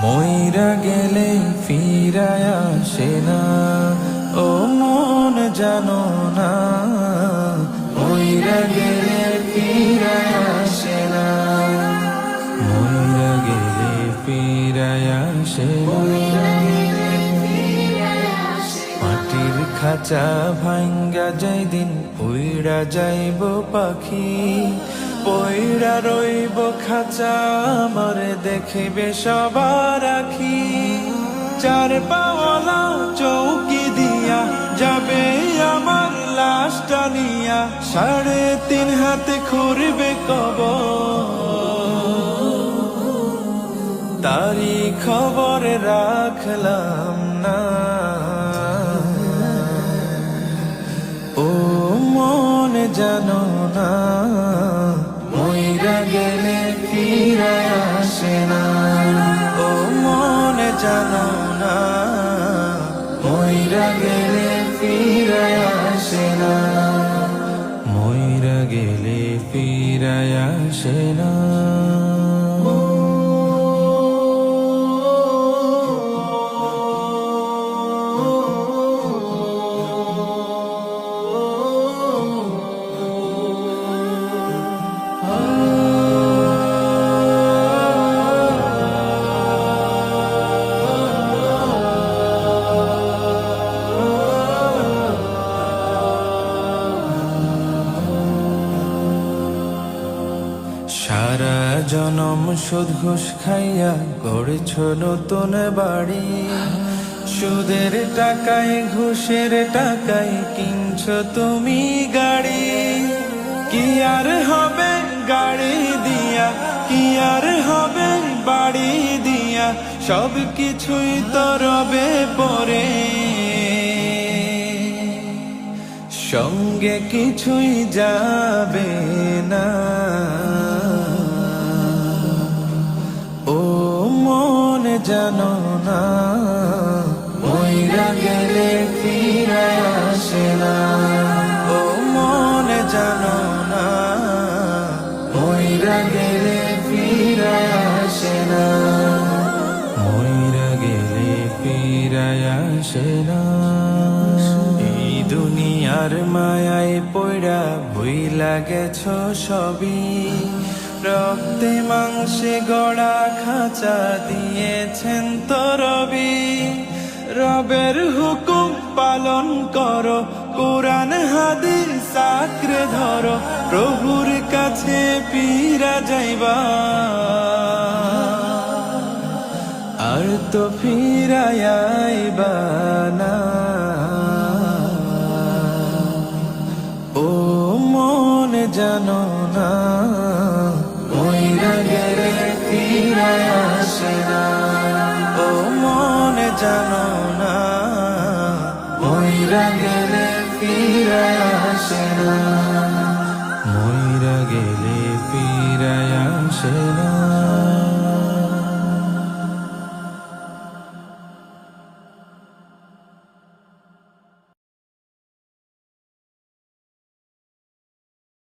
মইরা গেলে ফিরায় আসে না, ও মন জানো না। মইরা গেলে ফিরায় আসে না, মইরা গেলে ফিরায় আসে না। মাটির খাঁচা ভাঙ্গা যাই দিন উইড়া যাইব পাখি, পইড়া রইব খাঁচা আমারে দেখিবে সবার আখি। চার পাওয়ালা চৌকি দিয়া যাবে আমার লাশটা নিয়া, 3.5 হাতে খুঁড়বে কবর, তারি খবর রাখলাম না। ও মন জানো না, মইরা গেলে ফিরায় আসে না। ও মন জানো না, মইরা গেলে ফিরায় আসে না, মইরা গেলে ফিরায় আসে না। সারা জনম সুদ ঘুষ খাইয়া গড়েছ নতুন বাড়ি, সুদের টাকায় ঘুষের টাকায় কিনছ তুমি গাড়ি। কি আর হবে গাড়ি দিয়া, কি আর হবে বাড়ি দিয়া, সব কিছুই তো রবে পরে, সঙ্গে কিছুই যাবে না। ও মন জানো না, মইরা গেলে ফিরায় আসে না। ও মন জানো না, মইরা গেলে ফিরায় আসে না, মইরা গেলে ফিরায় আসে না। এই দুনিয়ার মায়ায় পইড়া ভুইলা গেছ সবই, রক্তে মাংসে গড়া খাঁচা দিয়েছেন তো রবি। রবের হুকুম পালন করো, কোরআন হাদিস আঁকড়ে ধরো, প্রভুর কাছে ফিরা যাইবা, আর তো ফিরায় আইবা না। ও মন জানো না, মইরা গেলে ফিরায় আসে না। ও মন জানো না, মইরা গেলে ফিরায় আসে না, মইরা গেলে ফিরায় আসে না।